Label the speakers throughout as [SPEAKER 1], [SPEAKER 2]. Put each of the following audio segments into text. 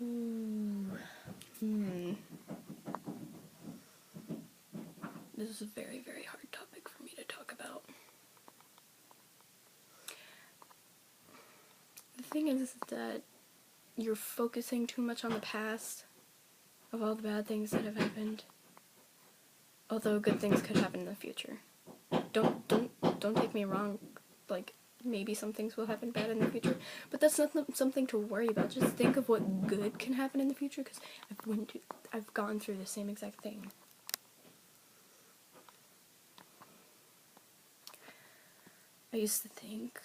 [SPEAKER 1] Ooh. This is a very, very hard topic for me to talk about. The thing is that you're focusing too much on the past of all the bad things that have happened. Although good things could happen in the future. Don't take me wrong. Like, maybe some things will happen bad in the future, but that's not something to worry about. Just think of what good can happen in the future, because I've gone through the same exact thing. I used to think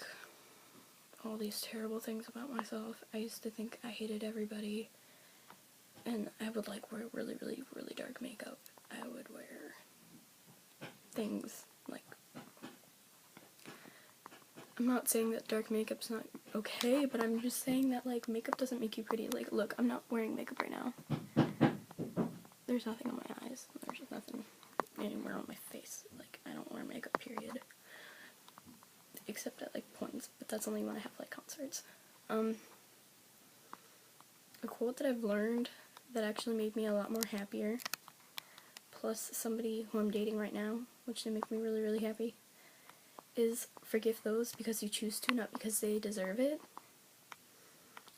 [SPEAKER 1] all these terrible things about myself. I used to think I hated everybody, and I would like wear really, really, really dark makeup. I would wear things like, I'm not saying that dark makeup's not okay, but I'm just saying that, like, makeup doesn't make you pretty. Like, look, I'm not wearing makeup right now. There's nothing on my eyes. There's nothing anywhere on my face. Like, I don't wear makeup, period. Except at, like, points, but that's only when I have, like, concerts. A quote that I've learned that actually made me a lot more happier, plus somebody who I'm dating right now, which they make me really, really happy, is forgive those because you choose to, not because they deserve it.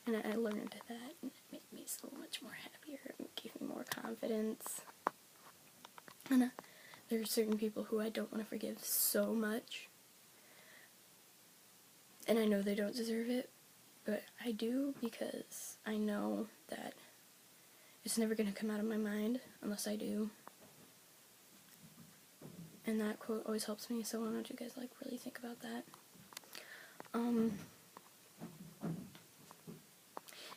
[SPEAKER 1] And I learned that, and it made me so much more happier. It gave me more confidence. And there are certain people who I don't want to forgive so much. And I know they don't deserve it, but I do, because I know that it's never going to come out of my mind unless I do. And that quote always helps me, so why don't you guys, like, really think about that.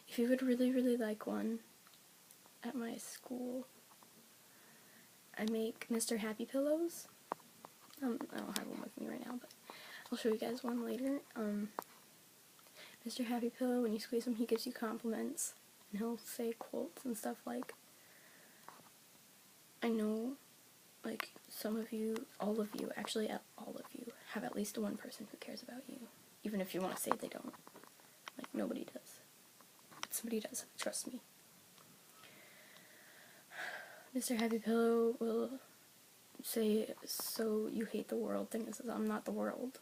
[SPEAKER 1] If you would really, really like one, at my school, I make Mr. Happy pillows. I don't have one with me right now, but I'll show you guys one later. Mr. Happy pillow, when you squeeze him, he gives you compliments, and he'll say quotes and stuff like, I know, like, some of you, all of you, actually all of you, have at least one person who cares about you, even if you want to say they don't. Like, nobody does. But somebody does, trust me. Mr. Happy Pillow will say, so you hate the world. Thing is, I'm not the world.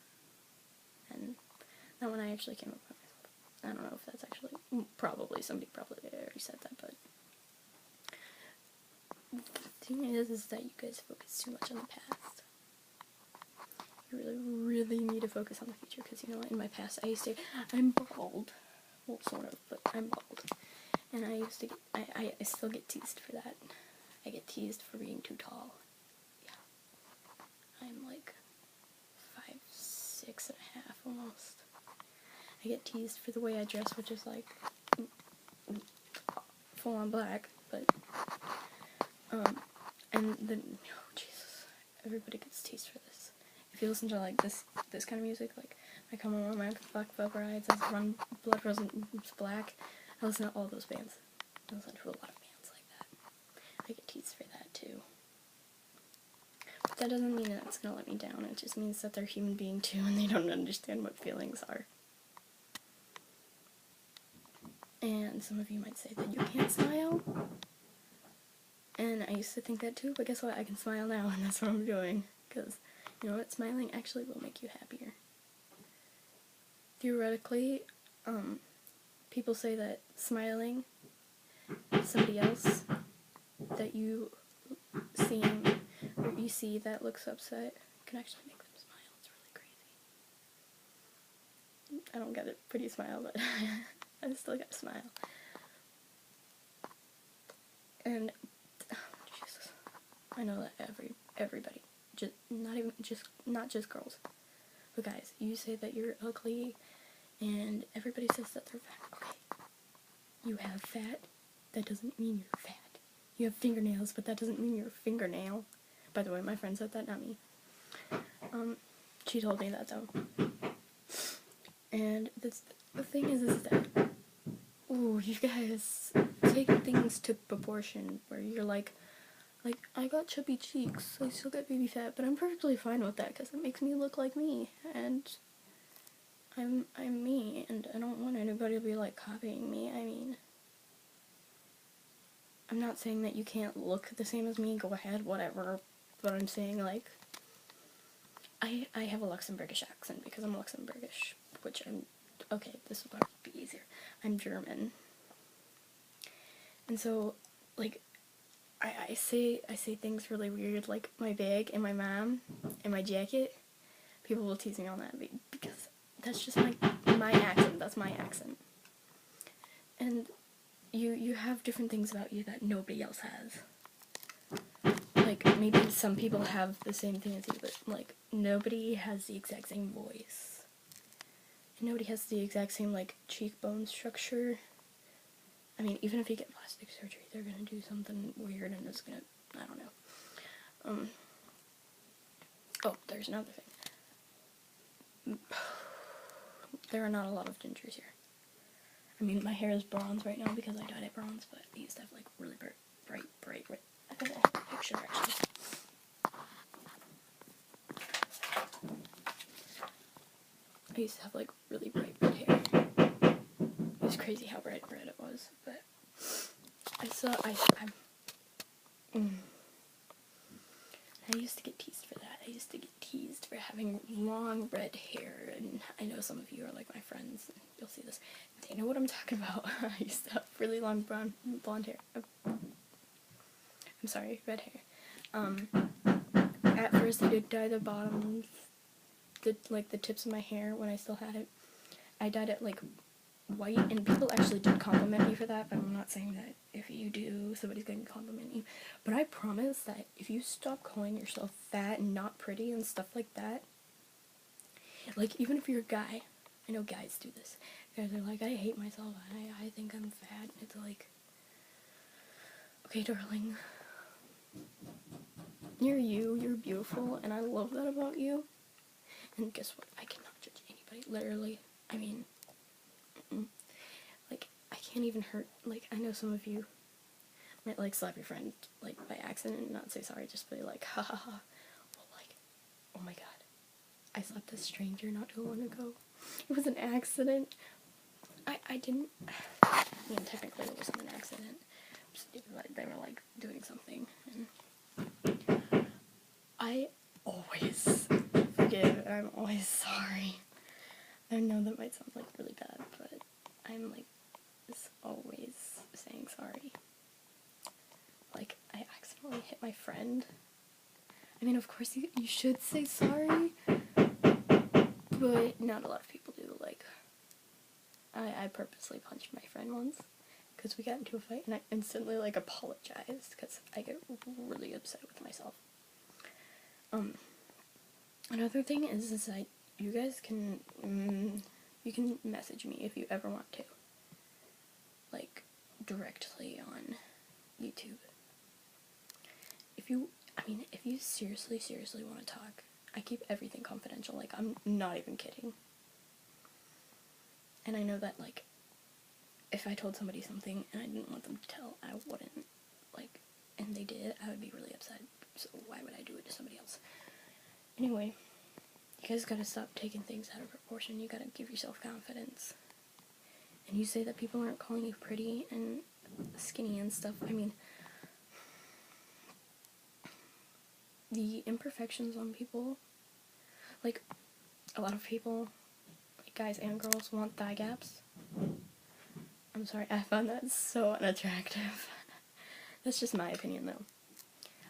[SPEAKER 1] And that one I actually came up with myself. I don't know if that's actually, somebody probably already said that, but the thing is that you guys focus too much on the past. You really, really need to focus on the future, because, you know, in my past, I'm bald. Well, sort of, but I'm bald. And I used to get, I still get teased for that. I get teased for being too tall. Yeah. I'm like 5'6" and a half almost. I get teased for the way I dress, which is like full on black, but and then, oh Jesus, everybody gets teased for this. If you listen to like this kind of music, like I Come On My Black Velvet Rides, I Run Blood Rose Black, I listen to all those bands. I listen to a lot of bands like that. I get teased for that too. But that doesn't mean that it's gonna let me down. It just means that they're human being too, and they don't understand what feelings are. And some of you might say that you can't smile. And I used to think that too, but guess what? I can smile now, and that's what I'm doing. Because, you know what? Smiling actually will make you happier. Theoretically, people say that smiling somebody else that you see that looks upset can actually make them smile. It's really crazy. I don't get a pretty smile, but I still got a smile. And Jesus, I know that everybody, not just girls, but guys, you say that you're ugly, and everybody says that they're fat. Okay, you have fat. That doesn't mean you're fat. You have fingernails, but that doesn't mean you're a fingernail. By the way, my friend said that, not me. She told me that though. And the thing is that, ooh, you guys take things to proportion where you're like, I got chubby cheeks, I still got baby fat, but I'm perfectly fine with that because it makes me look like me, and I'm me, and I don't want anybody to be like copying me. I mean, I'm not saying that you can't look the same as me, go ahead, whatever, but I'm saying, like, I have a Luxembourgish accent because I'm Luxembourgish, which I'm, okay, this will probably be easier. I'm German. And so, like, I say things really weird, like my bag and my mom and my jacket. People will tease me on that because that's just my accent. That's my accent. And you have different things about you that nobody else has. Like, maybe some people have the same thing as you, but, like, nobody has the exact same voice. And nobody has the exact same, like, cheekbone structure. I mean, even if you get plastic surgery, they're gonna do something weird and it's gonna, I don't know. Oh, there's another thing. There are not a lot of gingers here. I mean, my hair is bronze right now because I dyed it bronze, but I used to have, like, really bright red. I think I have a picture, actually. I used to have, like, really bright red hair. It was crazy how bright red it was, but I used to get teased for that. I used to get teased for having long red hair, and I know some of you are, like, my friends, and you'll see this. They know what I'm talking about. I used to have really long blonde hair. I'm sorry, red hair. At first I did dye the bottoms, the tips of my hair when I still had it. I dyed it, like, white, and people actually did compliment me for that, but I'm not saying that if you do, somebody's going to compliment you. But I promise that if you stop calling yourself fat and not pretty and stuff like that, like, even if you're a guy, I know guys do this. Guys are like, I hate myself, I think I'm fat. It's like, okay, darling, you're beautiful, and I love that about you. And guess what? I cannot judge anybody, literally. I mean, like, I can't even hurt, like, I know some of you might, like, slap your friend, like, by accident and not say sorry, just be like, ha ha ha. Well, like, oh my god, I slapped a stranger not too long ago. It was an accident. I didn't, I mean, technically it wasn't an accident. They were, like, doing something, and I always forgive, and I'm always sorry. I know that might sound, like, really bad, but I'm, like, always saying sorry. Like, I accidentally hit my friend. I mean, of course you should say sorry, but not a lot of people do. Like, I purposely punched my friend once because we got into a fight, and I instantly, like, apologized because I get really upset with myself. Another thing is that you guys can, you can message me if you ever want to. Like, directly on YouTube. If you seriously want to talk, I keep everything confidential. Like, I'm not even kidding. And I know that, like, if I told somebody something and I didn't want them to tell, I wouldn't, like, and they did, I would be really upset. So why would I do it to somebody else? Anyway, you guys gotta stop taking things out of proportion. You gotta give yourself confidence. And you say that people aren't calling you pretty and skinny and stuff. I mean, the imperfections on people, like, a lot of people, like, guys and girls, want thigh gaps. I'm sorry, I find that so unattractive. That's just my opinion, though.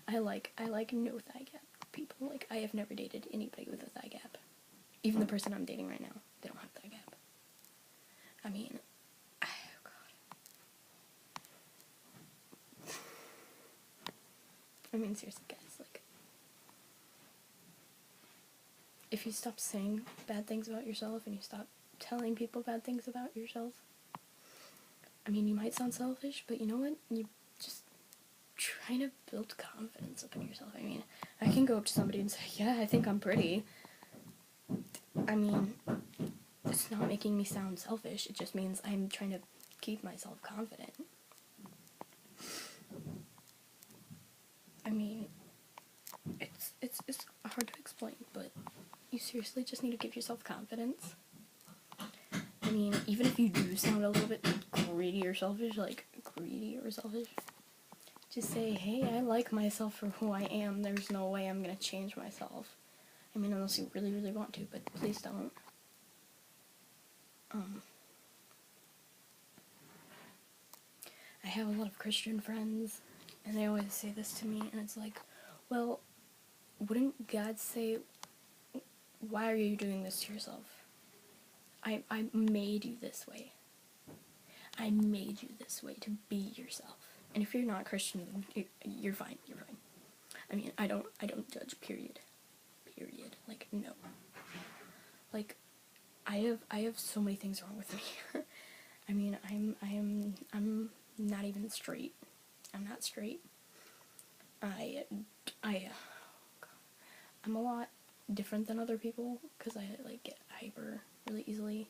[SPEAKER 1] I like no thigh gap people. Like, I have never dated anybody with a thigh gap. Even the person I'm dating right now, they don't have thigh gap. I mean, oh god. I mean, seriously, guys, like, if you stop saying bad things about yourself and you stop telling people bad things about yourself, I mean, you might sound selfish, but you know what? You just trying to build confidence up in yourself. I mean, I can go up to somebody and say, yeah, I think I'm pretty. I mean, it's not making me sound selfish. It just means I'm trying to keep myself confident. I mean, it's hard to explain, but you seriously just need to give yourself confidence. I mean, even if you do sound a little bit greedy or selfish, Just say, hey, I like myself for who I am. There's no way I'm gonna change myself. I mean, unless you really, really want to, but please don't. I have a lot of Christian friends, and they always say this to me, and it's like, well, wouldn't God say, why are you doing this to yourself? I made you this way. I made you this way to be yourself. And if you're not Christian, you're fine. You're fine. I mean, I don't judge. Period. Period. Like, no. Like, I have so many things wrong with me. I mean, I'm not even straight. I'm not straight. I'm a lot different than other people because I like get hyper really easily,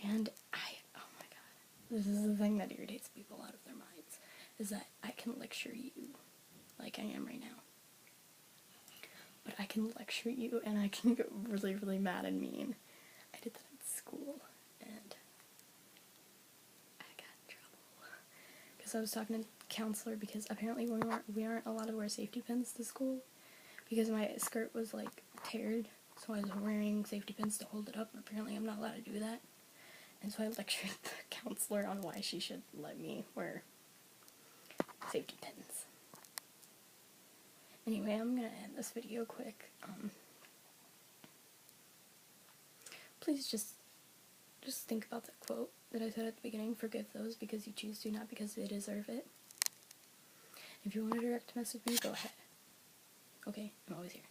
[SPEAKER 1] and oh my god, this is the thing that irritates people out of their minds, is that I can lecture you like I am right now, but I can lecture you and I can get really, really mad and mean. I did that at school, and I got in trouble because I was talking to the counselor because apparently we aren't allowed to wear safety pins to school because my skirt was like teared, so I was wearing safety pins to hold it up, and apparently I'm not allowed to do that. And so I lectured the counselor on why she should let me wear safety pins. Anyway, I'm gonna end this video quick. Please just think about that quote that I said at the beginning. Forgive those because you choose to, not because they deserve it. If you want to direct message me, go ahead. Okay, I'm always here.